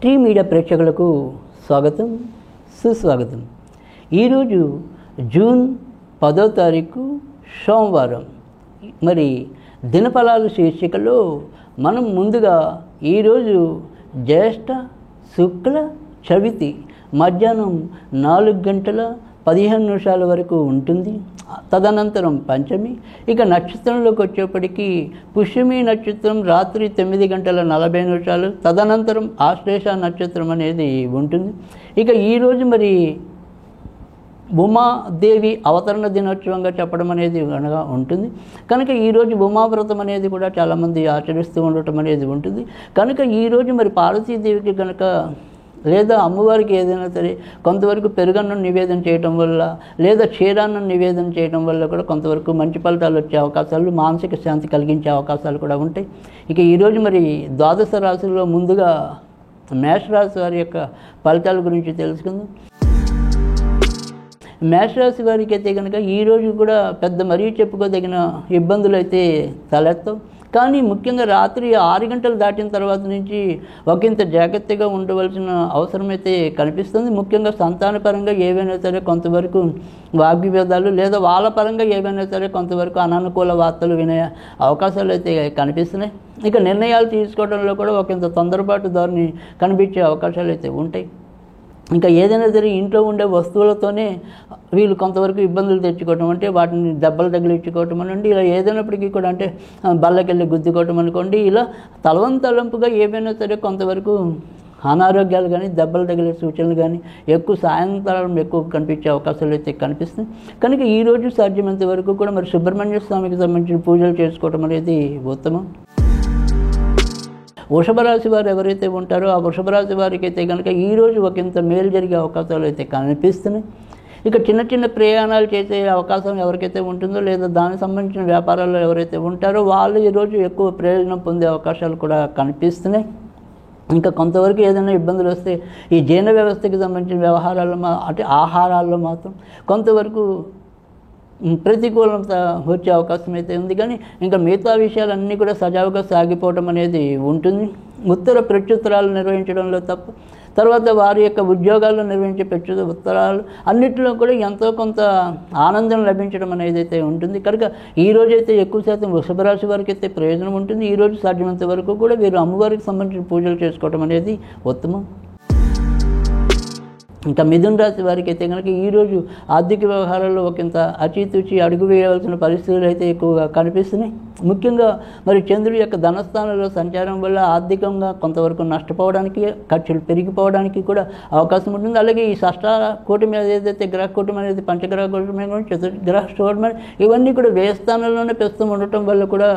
Tea media ప్రేక్షకులకు స్వాగతం, సుస్వాగతం. ఈరోజు జూన్ 10వ తారీఖు సోమవారం. మరి దినఫలాలు శీర్షికలో మనం ముందుగా ఈరోజు జ్యేష్ఠ శుక్ల చవితి మధ్యాహ్నం 4:15 వరకు ఉంటుంది. తదనంతరం పంచమి. ఇక నక్షత్రంలోకి వచ్చేప్పటికీ పుష్యమి నక్షత్రం రాత్రి 9:40. తదనంతరం ఆశ్లేష నక్షత్రం అనేది ఉంటుంది. ఇక ఈరోజు మరి ఉమాదేవి అవతరణ దినోత్సవంగా చెప్పడం అనేది అనగా ఉంటుంది. కనుక ఈరోజు ఉమావ్రతం అనేది కూడా చాలామంది ఆచరిస్తూ ఉండటం అనేది ఉంటుంది. కనుక ఈరోజు మరి పార్వతీదేవికి కనుక లేదా అమ్మవారికి ఏదైనా సరే కొంతవరకు పెరుగన్నం నివేదన చేయడం వల్ల లేదా క్షీరాన్నం నివేదన చేయడం వల్ల కూడా కొంతవరకు మంచి ఫలితాలు వచ్చే అవకాశాలు, మానసిక శాంతి కలిగించే అవకాశాలు కూడా ఉంటాయి. ఇక ఈరోజు మరి ద్వాదశ రాశుల్లో ముందుగా మేషరాశి వారి యొక్క ఫలితాల గురించి తెలుసుకుందాం. మేషరాశి వారికి అయితే కనుక ఈరోజు కూడా పెద్ద మరీ చెప్పుకోదగిన ఇబ్బందులు అయితే తలెత్తవు. కానీ ముఖ్యంగా రాత్రి 6 గంటలు దాటిన తర్వాత నుంచి ఒకంత జాగ్రత్తగా ఉండవలసిన అవసరం అయితే కనిపిస్తుంది. ముఖ్యంగా సంతానపరంగా ఏవైనా సరే కొంతవరకు వాగ్వివాదాలు లేదా వాళ్ళ పరంగా ఏవైనా సరే కొంతవరకు అననుకూల వార్తలు వినే అవకాశాలు అయితే కనిపిస్తున్నాయి. ఇక నిర్ణయాలు తీసుకోవడంలో కూడా ఒకంత తొందరపాటు ధోరణి కనిపించే అవకాశాలు అయితే ఉంటాయి. ఇంకా ఏదైనా సరే ఇంట్లో ఉండే వస్తువులతోనే వీళ్ళు కొంతవరకు ఇబ్బందులు తెచ్చుకోవటం, అంటే వాటిని దెబ్బలు తగిలించుకోవటం అనండి, ఇలా ఏదైనప్పటికీ కూడా అంటే బల్లకెళ్ళి గుద్దుకోవటం అనుకోండి, ఇలా తలవంతలంపుగా ఏమైనా సరే కొంతవరకు అనారోగ్యాలు కానీ దెబ్బలు తగిలే సూచనలు కానీ ఎక్కువ సాయంత్రం ఎక్కువ కనిపించే అవకాశాలు అయితే కనిపిస్తున్నాయి. కనుక ఈరోజు సాధ్యమైనంత వరకు కూడా మరి సుబ్రహ్మణ్య స్వామికి సంబంధించిన పూజలు చేసుకోవటం అనేది ఉత్తమం. వృషభ రాశి వారు ఎవరైతే ఉంటారో ఆ వృషభ రాశి వారికి అయితే కనుక ఈరోజు ఒకంత మేలు జరిగే అవకాశాలు అయితే కనిపిస్తున్నాయి. ఇక చిన్న చిన్న ప్రయాణాలు చేసే అవకాశం ఎవరికైతే ఉంటుందో లేదా దానికి సంబంధించిన వ్యాపారాల్లో ఎవరైతే ఉంటారో వాళ్ళు ఈరోజు ఎక్కువ ప్రయోజనం పొందే అవకాశాలు కూడా కనిపిస్తున్నాయి. ఇంకా కొంతవరకు ఏదైనా ఇబ్బందులు వస్తే ఈ జీర్ణ వ్యవస్థకి సంబంధించిన వ్యవహారాల్లో అంటే ఆహారాల్లో మాత్రం కొంతవరకు ప్రతికూలత వచ్చే అవకాశం అయితే ఉంది. కానీ ఇంకా మిగతా విషయాలన్నీ కూడా సజావుగా సాగిపోవటం అనేది ఉంటుంది. ఉత్తర ప్రత్యుత్తరాలు నిర్వహించడంలో తప్ప తర్వాత వారి యొక్క ఉద్యోగాల్లో నిర్వహించే ఉత్తరాలు అన్నింటిలో కూడా ఎంతో కొంత ఆనందం లభించడం అనేది అయితే ఉంటుంది. కనుక ఈరోజైతే ఎక్కువ శాతం వృషభ రాశి వారికి అయితే ప్రయోజనం ఉంటుంది. ఈరోజు సాధ్యమైనంత వరకు కూడా వీరు అమ్మవారికి సంబంధించిన పూజలు చేసుకోవడం అనేది ఉత్తమం. ఇంకా మిథున రాశి వారికి అయితే కనుక ఈరోజు ఆర్థిక వ్యవహారాల్లో ఒకంత అచితూచి అడుగు వేయవలసిన పరిస్థితులు అయితే ఎక్కువగా కనిపిస్తున్నాయి. ముఖ్యంగా మరి చంద్రుడి యొక్క ధనస్థానంలో సంచారం వల్ల ఆర్థికంగా కొంతవరకు నష్టపోవడానికి, ఖర్చులు పెరిగిపోవడానికి కూడా అవకాశం ఉంటుంది. అలాగే ఈ షష్ఠ కూటమి ఏదైతే గ్రహ కూటమి అనేది పంచగ్రహ కూటమి, చతుర్గ్రహ కూటమి ఇవన్నీ కూడా వ్యయ స్థానంలోనే ప్రస్తుతం ఉండటం వల్ల కూడా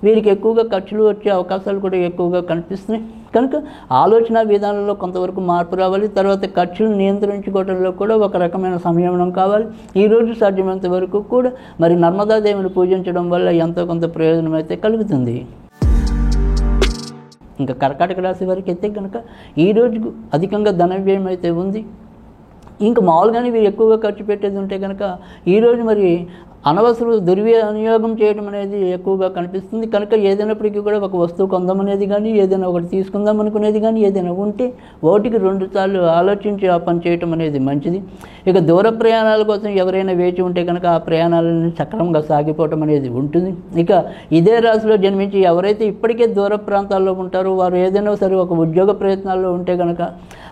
వీరికి ఎక్కువగా ఖర్చులు వచ్చే అవకాశాలు కూడా ఎక్కువగా కనిపిస్తున్నాయి. కనుక ఆలోచన విధానంలో కొంతవరకు మార్పు రావాలి. తర్వాత ఖర్చులు నియంత్రించుకోవడంలో కూడా ఒక రకమైన సంయమనం కావాలి. ఈరోజు సాధ్యమైనంత వరకు కూడా మరి నర్మదాదేవిని పూజించడం వల్ల ఎంతో కొంత ప్రయోజనం అయితే కలుగుతుంది. ఇంకా కర్కాటక రాశి వారికి అయితే కనుక ఈరోజు అధికంగా ధన వ్యయం అయితే ఉంది. ఇంకా మామూలుగానే వీరు ఎక్కువగా ఖర్చు పెట్టేది ఉంటే కనుక ఈరోజు మరి అనవసర దుర్వినియోగం చేయడం అనేది ఎక్కువగా కనిపిస్తుంది. కనుక ఏదైనప్పటికీ కూడా ఒక వస్తువు కొందామనేది కానీ ఏదైనా ఒకటి తీసుకుందాం అనుకునేది కానీ ఏదైనా ఉంటే 1కి 2 సార్లు ఆలోచించి ఆ పని చేయటం అనేది మంచిది. ఇక దూర ప్రయాణాల కోసం ఎవరైనా వేచి ఉంటే కనుక ఆ ప్రయాణాలను సక్రమంగా సాగిపోవటం అనేది ఉంటుంది. ఇక ఇదే రాశిలో జన్మించి ఎవరైతే ఇప్పటికే దూర ప్రాంతాల్లో ఉంటారో వారు ఏదైనా సరే ఒక ఉద్యోగ ప్రయత్నాల్లో ఉంటే కనుక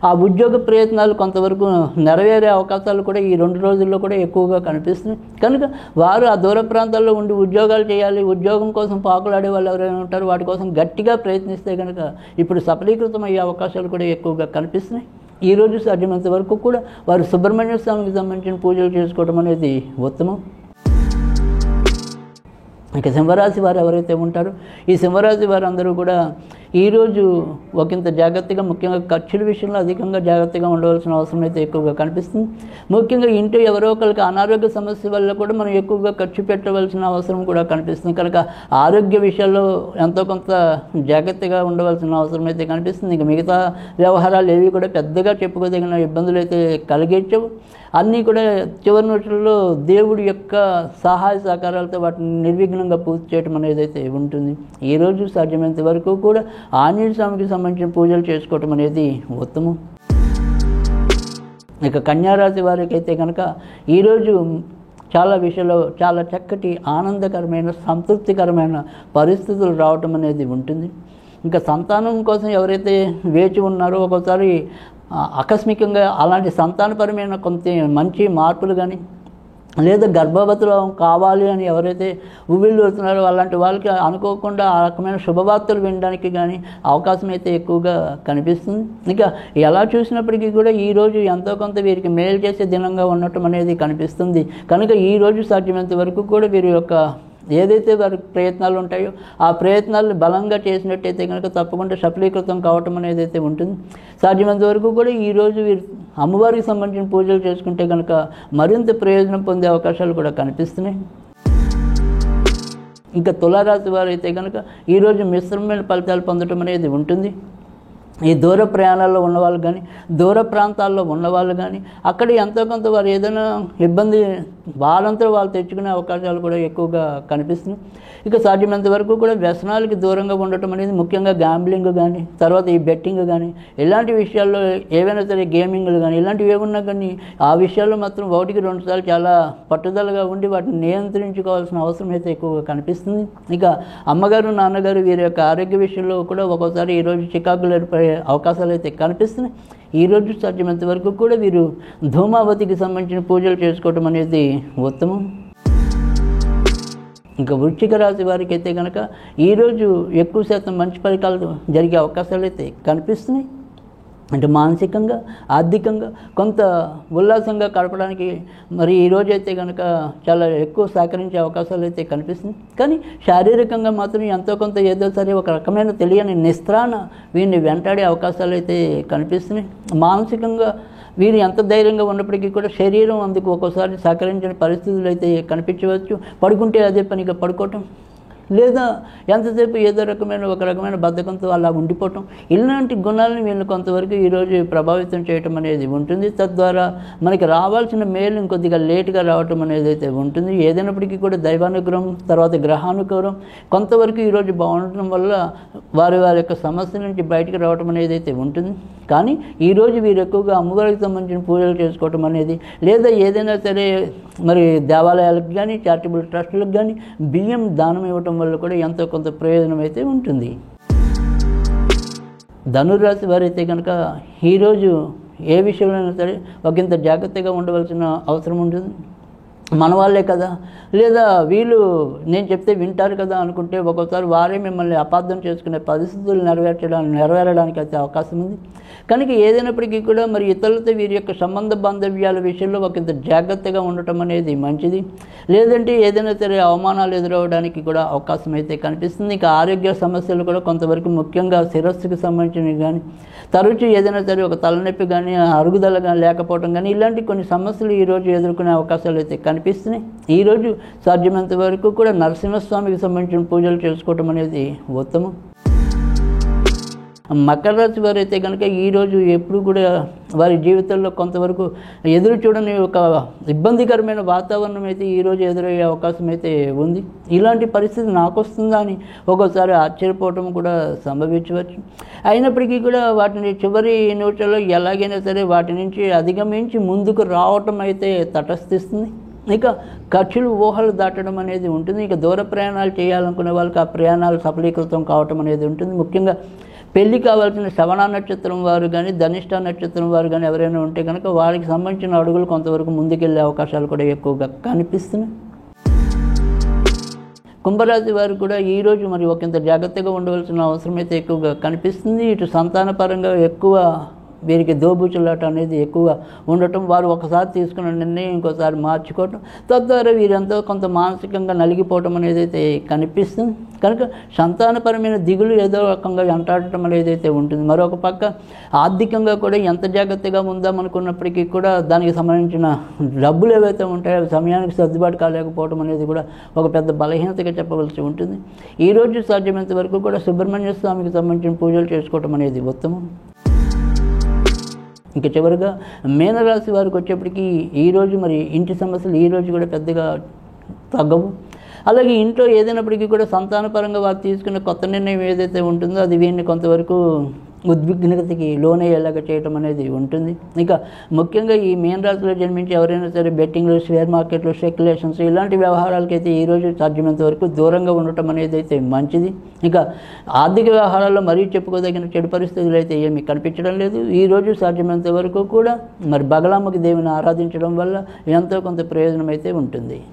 ఆ ఉద్యోగ ప్రయత్నాలు కొంతవరకు నెరవేరే అవకాశాలు కూడా ఈ 2 రోజుల్లో కూడా ఎక్కువగా కనిపిస్తున్నాయి. కనుక వారు ఆ దూర ప్రాంతాల్లో ఉండి ఉద్యోగాలు చేయాలి, ఉద్యోగం కోసం పాకులాడే వాళ్ళు ఎవరైనా ఉంటారో వాటి కోసం గట్టిగా ప్రయత్నిస్తే కనుక ఇప్పుడు సఫలీకృతం అయ్యే అవకాశాలు కూడా ఎక్కువగా కనిపిస్తున్నాయి. ఈరోజు సాధ్యమైనంత వరకు కూడా వారు సుబ్రహ్మణ్య స్వామికి సంబంధించిన పూజలు చేసుకోవడం అనేది ఉత్తమం. ఇక సింహరాశి వారు ఎవరైతే ఉంటారో ఈ సింహరాశి వారు అందరూ కూడా ఈరోజు ఒకంత జాగ్రత్తగా, ముఖ్యంగా ఖర్చుల విషయంలో అధికంగా జాగ్రత్తగా ఉండవలసిన అవసరం అయితే ఎక్కువగా కనిపిస్తుంది. ముఖ్యంగా ఇంట్లో ఎవరో ఒకరికి అనారోగ్య సమస్య వల్ల కూడా మనం ఎక్కువగా ఖర్చు పెట్టవలసిన అవసరం కూడా కనిపిస్తుంది. కనుక ఆరోగ్య విషయాల్లో ఎంతో కొంత జాగ్రత్తగా ఉండవలసిన అవసరం అయితే కనిపిస్తుంది. ఇక మిగతా వ్యవహారాలు ఏవి కూడా పెద్దగా చెప్పుకోదగిన ఇబ్బందులు అయితే కలిగించవు. అన్నీ కూడా చివరి నిమిషంలో దేవుడి యొక్క సహాయ సహకారాలతో వాటిని నిర్విఘ్నంగా పూర్తి చేయడం అనేది అయితే ఉంటుంది. ఈరోజు సాధ్యమైనంత వరకు కూడా ఆంజనేయ స్వామికి సంబంధించిన పూజలు చేసుకోవటం అనేది ఉత్తమం. ఇక కన్యారాశి వారికి అయితే కనుక ఈరోజు చాలా విషయంలో చాలా చక్కటి ఆనందకరమైన సంతృప్తికరమైన పరిస్థితులు రావటం అనేది ఉంటుంది. ఇంకా సంతానం కోసం ఎవరైతే వేచి ఉన్నారో ఒక్కోసారి ఆకస్మికంగా అలాంటి సంతానపరమైన కొంత మంచి మార్పులు కానీ లేదా గర్భవతులు కావాలి అని ఎవరైతే ఉవ్విళ్ళూరుతున్నారో అలాంటి వాళ్ళకి అనుకోకుండా ఆ రకమైన శుభవార్తలు వినడానికి కానీ అవకాశం అయితే ఎక్కువగా కనిపిస్తుంది. ఇక ఎలా చూసినప్పటికీ కూడా ఈరోజు ఎంతో కొంత వీరికి మేలు చేసే దినంగా ఉండటం అనేది కనిపిస్తుంది. కనుక ఈరోజు సాధ్యమైనంత వరకు కూడా వీరి యొక్క ఏదైతే వారి ప్రయత్నాలు ఉంటాయో ఆ ప్రయత్నాలను బలంగా చేసినట్టయితే కనుక తప్పకుండా సఫలీకృతం కావటం అనేది అయితే ఉంటుంది. సాధ్యమైనంత వరకు కూడా ఈరోజు వీరు అమ్మవారికి సంబంధించిన పూజలు చేసుకుంటే కనుక మరింత ప్రయోజనం పొందే అవకాశాలు కూడా కనిపిస్తున్నాయి. ఇంకా తులారాశి వారు అయితే కనుక ఈరోజు మిశ్రమమైన ఫలితాలు పొందడం అనేది ఉంటుంది. ఈ దూర ప్రయాణాల్లో ఉన్నవాళ్ళు కానీ దూర ప్రాంతాల్లో ఉన్నవాళ్ళు కానీ అక్కడ ఎంతో కొంత వారు ఏదైనా ఇబ్బంది వాళ్ళంతా వాళ్ళు తెచ్చుకునే అవకాశాలు కూడా ఎక్కువగా కనిపిస్తున్నాయి. ఇక సాధ్యమైనంత వరకు కూడా వ్యసనాలకి దూరంగా ఉండటం అనేది ముఖ్యంగా గ్యాంబ్లింగ్ కానీ తర్వాత ఈ బెట్టింగ్ కానీ ఇలాంటి విషయాల్లో ఏవైనా సరే గేమింగ్లు కానీ ఇలాంటివి ఏమున్నా కానీ ఆ విషయాల్లో మాత్రం 1-2 సార్లు చాలా పట్టుదలగా ఉండి వాటిని నియంత్రించుకోవాల్సిన అవసరం అయితే ఎక్కువగా కనిపిస్తుంది. ఇక అమ్మగారు నాన్నగారు వీరి యొక్క ఆరోగ్య విషయంలో కూడా ఒక్కోసారి ఈరోజు చికాకులు ఏర్పడే అవకాశాలు అయితే కనిపిస్తున్నాయి. ఈరోజు సాధ్యమైనంత వరకు కూడా వీరు ధూమావతికి సంబంధించిన పూజలు చేసుకోవటం అనేది ఉత్తమం. ఇంకా వృశ్చిక రాశి వారికి అయితే కనుక ఈరోజు ఎక్కువ శాతం మంచి ఫలితాలు జరిగే అవకాశాలు అయితే కనిపిస్తున్నాయి. అంటే మానసికంగా ఆర్థికంగా కొంత ఉల్లాసంగా గడపడానికి మరి ఈరోజు అయితే కనుక చాలా ఎక్కువ సహకరించే అవకాశాలు అయితే కనిపిస్తుంది. కానీ శారీరకంగా మాత్రం ఎంతో కొంత ఏదో సరే ఒక రకమైన తెలియని నిస్త్రాణ వీరిని వెంటాడే అవకాశాలు అయితే కనిపిస్తున్నాయి. మానసికంగా వీరు ఎంత ధైర్యంగా ఉన్నప్పటికీ కూడా శరీరం అందుకు ఒక్కోసారి సహకరించిన పరిస్థితులు అయితే కనిపించవచ్చు. పడుకుంటే అదే పనిగా పడుకోవటం లేదా ఎంతసేపు ఏదో ఒక రకమైన బద్ధకంతో అలా ఉండిపోవటం ఇలాంటి గుణాలను వీళ్ళు కొంతవరకు ఈరోజు ప్రభావితం చేయటం అనేది ఉంటుంది. తద్వారా మనకి రావాల్సిన మేలు ఇంకొద్దిగా లేటుగా రావటం అనేది అయితే ఉంటుంది. ఏదైనప్పటికీ కూడా దైవానుగ్రహం తర్వాత గ్రహానుగ్రహం కొంతవరకు ఈరోజు బాగుండటం వల్ల వారి యొక్క సమస్య నుంచి బయటకు రావటం అనేది అయితే ఉంటుంది. కానీ ఈరోజు వీరు ఎక్కువగా అమ్మవారికి సంబంధించిన పూజలు చేసుకోవటం అనేది లేదా ఏదైనా సరే మరి దేవాలయాలకు కానీ చారిటబుల్ ట్రస్టులకు కానీ బియ్యం దానం ఇవ్వటం వల్ల కూడా ఎంతో కొంత ప్రయోజనం అయితే ఉంటుంది. ధనుర్రాశి వారైతే కనుక ఈరోజు ఏ విషయంలో సరే ఒకంత జాగ్రత్తగా ఉండవలసిన అవసరం ఉంటుంది. మన వాళ్ళే కదా లేదా వీళ్ళు నేను చెప్తే వింటారు కదా అనుకుంటే ఒక్కోసారి వారే మిమ్మల్ని అపార్థం చేసుకునే పరిస్థితులు నెరవేరడానికి అయితే అవకాశం ఉంది. కనుక ఏదైనప్పటికీ కూడా మరి ఇతరులతో వీరి యొక్క సంబంధ బాంధవ్యాల విషయంలో ఒకంత జాగ్రత్తగా ఉండటం అనేది మంచిది. లేదంటే ఏదైనా సరే అవమానాలు ఎదురవడానికి కూడా అవకాశం అయితే కనిపిస్తుంది. ఇక ఆరోగ్య సమస్యలు కూడా కొంతవరకు ముఖ్యంగా శిరస్సుకు సంబంధించినవి కానీ తరచు ఏదైనా సరే ఒక తలనొప్పి కానీ అరుగుదల కానీ లేకపోవడం కానీ ఇలాంటి కొన్ని సమస్యలు ఈరోజు ఎదుర్కొనే అవకాశాలు అయితే కనిపిస్తున్నాయి. ఈరోజు సాధ్యమైనంత వరకు కూడా నరసింహస్వామికి సంబంధించిన పూజలు చేసుకోవటం అనేది ఉత్తమం. మకర రాశి వారు అయితే కనుక ఈరోజు ఎప్పుడు కూడా వారి జీవితంలో కొంతవరకు ఎదురు చూడని ఒక ఇబ్బందికరమైన వాతావరణం అయితే ఈరోజు ఎదురయ్యే అవకాశం అయితే ఉంది. ఇలాంటి పరిస్థితి నాకు వస్తుందా అని ఒక్కోసారి ఆశ్చర్యపోవటం కూడా సంభవించవచ్చు. అయినప్పటికీ కూడా వాటిని చివరి నిమిషాల్లో ఎలాగైనా సరే వాటి నుంచి అధిగమించి ముందుకు రావటం అయితే తటస్థిస్తుంది. ఇక ఖర్చులు ఊహలు దాటడం అనేది ఉంటుంది. ఇక దూర ప్రయాణాలు చేయాలనుకునే వాళ్ళకి ఆ ప్రయాణాలు సఫలీకృతం కావటం అనేది ఉంటుంది. ముఖ్యంగా పెళ్లి కావాల్సిన శ్రవణ నక్షత్రం వారు కానీ ధనిష్ట నక్షత్రం వారు కానీ ఎవరైనా ఉంటే కనుక వారికి సంబంధించిన అడుగులు కొంతవరకు ముందుకెళ్లే అవకాశాలు కూడా ఎక్కువగా కనిపిస్తున్నాయి. కుంభరాశి వారు కూడా ఈరోజు మరి ఒకంత జాగ్రత్తగా ఉండవలసిన అవసరం అయితే ఎక్కువగా కనిపిస్తుంది. ఇటు సంతానపరంగా ఎక్కువ వీరికి దోబుచులాట అనేది ఎక్కువగా ఉండటం వారు ఒకసారి తీసుకున్న నిర్ణయం ఇంకోసారి మార్చుకోవటం తద్వారా వీరంతా కొంత మానసికంగా నలిగిపోవటం అనేది అయితే కనిపిస్తుంది. కనుక సంతానపరమైన దిగులు ఏదో రకంగా వెంటాడటం అనేది అయితే ఉంటుంది. మరొక పక్క ఆర్థికంగా కూడా ఎంత జాగ్రత్తగా ఉందామనుకున్నప్పటికీ కూడా దానికి సంబంధించిన డబ్బులు ఏవైతే ఉంటాయో సమయానికి సర్దుబాటు కాలేకపోవడం అనేది కూడా ఒక పెద్ద బలహీనతగా చెప్పవలసి ఉంటుంది. ఈరోజు సాధ్యమైనంత వరకు కూడా సుబ్రహ్మణ్య స్వామికి సంబంధించిన పూజలు చేసుకోవటం అనేది ఉత్తమం. ఇంకా చివరిగా మీనరాశి వారికి వచ్చేప్పటికీ ఈరోజు మరి ఇంటి సమస్యలు ఈరోజు కూడా పెద్దగా తగ్గవు. అలాగే ఇంట్లో ఏదైనప్పటికీ కూడా సంతానపరంగా వారు తీసుకున్న కొత్త నిర్ణయం ఏదైతే ఉంటుందో అది వీరిని కొంతవరకు ఉద్విగ్నతకి లోనయ్యేలాగా చేయటం అనేది ఉంటుంది. ఇక ముఖ్యంగా ఈ మీన రాశిలో జన్మించి ఎవరైనా సరే బెట్టింగ్లు, షేర్ మార్కెట్లు, స్పెక్యులేషన్స్ ఇలాంటి వ్యవహారాలకైతే ఈరోజు సాధ్యమైనంత వరకు దూరంగా ఉండటం అనేది అయితే మంచిది. ఇక ఆర్థిక వ్యవహారాల్లో మరీ చెప్పుకోదగిన చెడు పరిస్థితులు అయితే ఏమీ కనిపించడం లేదు. ఈరోజు సాధ్యమైనంత వరకు కూడా మరి బగలామ్మకి దేవుని ఆరాధించడం వల్ల ఎంతో కొంత ప్రయోజనం అయితే ఉంటుంది.